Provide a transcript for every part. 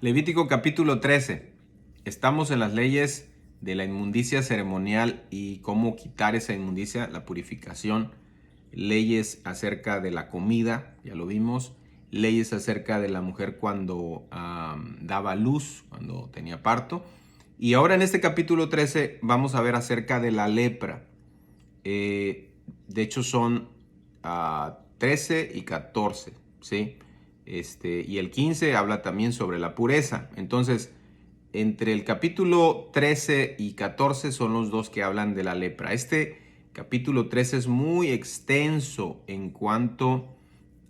Levítico capítulo 13. Estamos en las leyes de la inmundicia ceremonial y cómo quitar esa inmundicia, la purificación. Leyes acerca de la comida, ya lo vimos. Leyes acerca de la mujer cuando daba luz, cuando tenía parto. Y ahora en este capítulo 13 vamos a ver acerca de la lepra. De hecho son 13 y 14, ¿sí? Y el 15 habla también sobre la pureza. Entonces, entre el capítulo 13 y 14 son los dos que hablan de la lepra. Este capítulo 13 es muy extenso en cuanto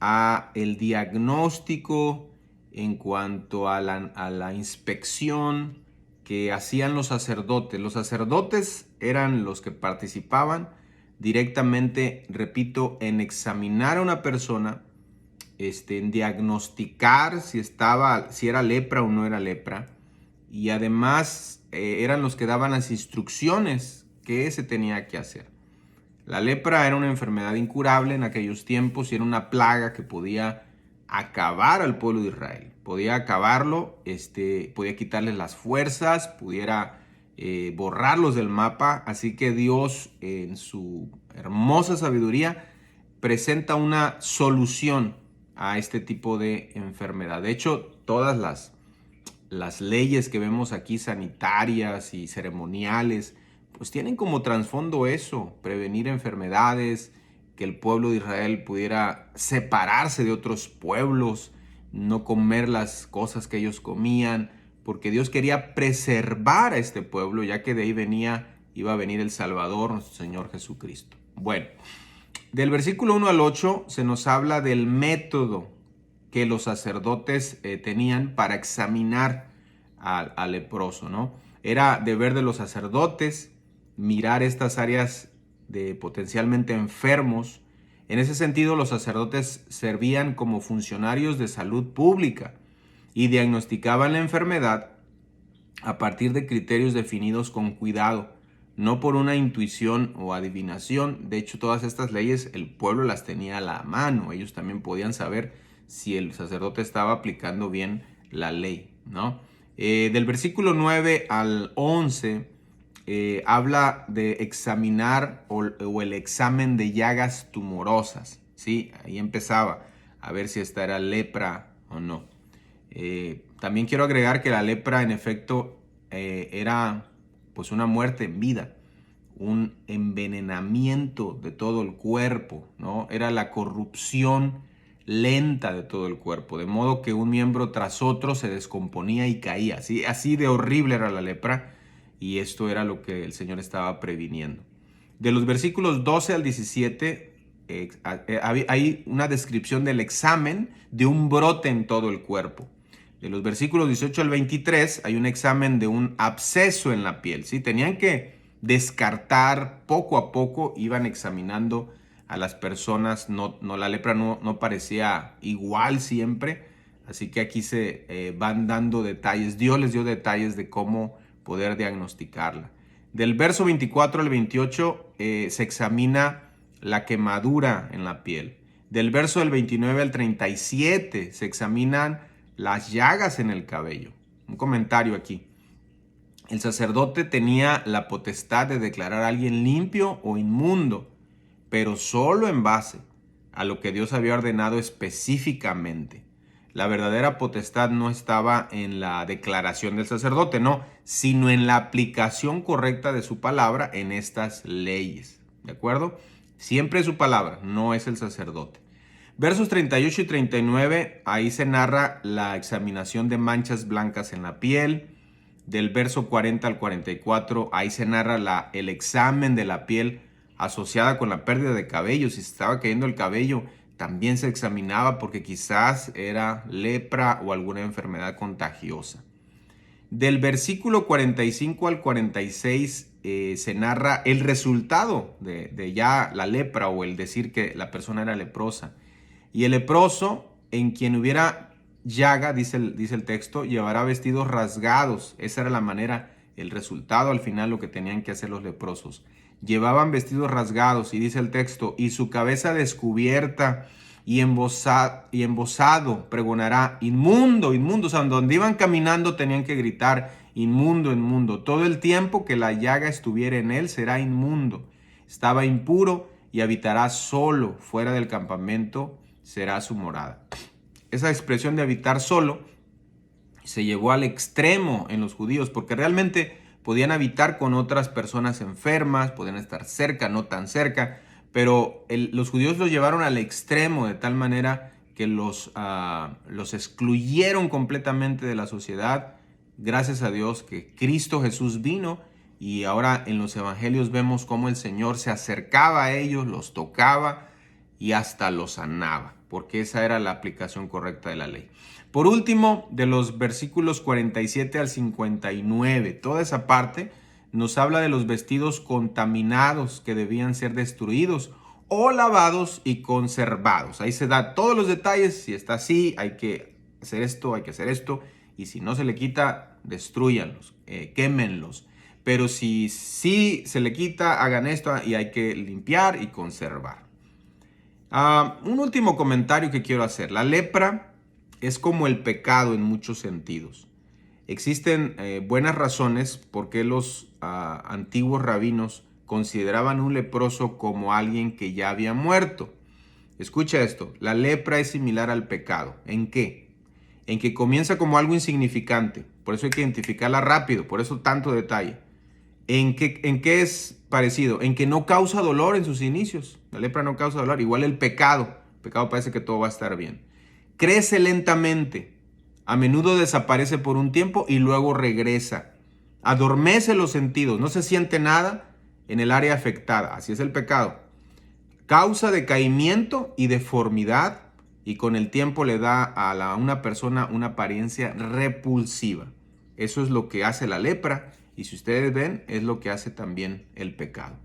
a el diagnóstico, en cuanto a la inspección que hacían los sacerdotes. Los sacerdotes eran los que participaban directamente, repito, en examinar a una persona, en diagnosticar si era lepra o no era lepra, y además eran los que daban las instrucciones que se tenía que hacer. La lepra era una enfermedad incurable en aquellos tiempos y era una plaga que podía acabar al pueblo de Israel. Podía acabarlo, podía quitarles las fuerzas, pudiera borrarlos del mapa. Así que Dios, en su hermosa sabiduría, presenta una solución a este tipo de enfermedad. De hecho, todas las leyes que vemos aquí, sanitarias y ceremoniales, pues tienen como trasfondo eso, prevenir enfermedades, que el pueblo de Israel pudiera separarse de otros pueblos, no comer las cosas que ellos comían, porque Dios quería preservar a este pueblo, ya que de ahí iba a venir el Salvador, nuestro Señor Jesucristo. Bueno, del versículo 1 al 8 se nos habla del método que los sacerdotes tenían para examinar al leproso, ¿no? Era deber de los sacerdotes mirar estas áreas de potencialmente enfermos. En ese sentido, los sacerdotes servían como funcionarios de salud pública y diagnosticaban la enfermedad a partir de criterios definidos con cuidado, no por una intuición o adivinación. De hecho, todas estas leyes el pueblo las tenía a la mano. Ellos también podían saber si el sacerdote estaba aplicando bien la ley, ¿no? Del versículo 9 al 11 habla de examinar o el examen de llagas tumorosas, ¿sí? Ahí empezaba a ver si esta era lepra o no. También quiero agregar que la lepra en efecto era pues una muerte en vida, un envenenamiento de todo el cuerpo, ¿no? Era la corrupción lenta de todo el cuerpo, de modo que un miembro tras otro se descomponía y caía. Así de horrible era la lepra, y esto era lo que el Señor estaba previniendo. De los versículos 12 al 17 hay una descripción del examen de un brote en todo el cuerpo. De los versículos 18 al 23 hay un examen de un absceso en la piel, ¿sí? Tenían que descartar poco a poco, iban examinando a las personas. La lepra no parecía igual siempre, así que aquí se van dando detalles. Dios les dio detalles de cómo poder diagnosticarla. Del verso 24 al 28 se examina la quemadura en la piel. Del verso del 29 al 37 se examinan las llagas en el cabello. Un comentario aquí. El sacerdote tenía la potestad de declarar a alguien limpio o inmundo, pero solo en base a lo que Dios había ordenado específicamente. La verdadera potestad no estaba en la declaración del sacerdote, no, sino en la aplicación correcta de su palabra en estas leyes. ¿De acuerdo? Siempre es su palabra, no es el sacerdote. Versos 38 y 39, ahí se narra la examinación de manchas blancas en la piel. Del verso 40 al 44, ahí se narra el examen de la piel asociada con la pérdida de cabello. Si se estaba cayendo el cabello, también se examinaba porque quizás era lepra o alguna enfermedad contagiosa. Del versículo 45 al 46 se narra el resultado de ya la lepra, o el decir que la persona era leprosa. Y el leproso, en quien hubiera llaga, dice el texto, llevará vestidos rasgados. Esa era la manera, el resultado al final, lo que tenían que hacer los leprosos. Llevaban vestidos rasgados, y dice el texto, y su cabeza descubierta, y embosado pregonará, inmundo, inmundo. O sea, donde iban caminando tenían que gritar, inmundo, inmundo. Todo el tiempo que la llaga estuviera en él será inmundo. Estaba impuro y habitará solo fuera del campamento, será su morada. Esa expresión de habitar solo se llevó al extremo en los judíos, porque realmente podían habitar con otras personas enfermas, podían estar cerca, no tan cerca, pero los judíos los llevaron al extremo de tal manera que los excluyeron completamente de la sociedad. Gracias a Dios que Cristo Jesús vino, y ahora en los evangelios vemos cómo el Señor se acercaba a ellos, los tocaba y hasta los sanaba, porque esa era la aplicación correcta de la ley. Por último, de los versículos 47 al 59, toda esa parte nos habla de los vestidos contaminados que debían ser destruidos o lavados y conservados. Ahí se da todos los detalles. Si está así, hay que hacer esto, hay que hacer esto. Y si no se le quita, destruyanlos, quémenlos. Pero si sí se le quita, hagan esto y hay que limpiar y conservar. Un último comentario que quiero hacer. La lepra es como el pecado en muchos sentidos. Existen buenas razones por qué los antiguos rabinos consideraban un leproso como alguien que ya había muerto. Escucha esto, la lepra es similar al pecado. ¿En qué? En que comienza como algo insignificante, por eso hay que identificarla rápido, por eso tanto detalle. ¿En qué es parecido? En que no causa dolor en sus inicios. La lepra no causa dolor, igual el pecado. El pecado parece que todo va a estar bien. Crece lentamente. A menudo desaparece por un tiempo y luego regresa. Adormece los sentidos, no se siente nada en el área afectada. Así es el pecado. Causa decaimiento y deformidad y con el tiempo le da a una persona una apariencia repulsiva. Eso es lo que hace la lepra y si ustedes ven, es lo que hace también el pecado.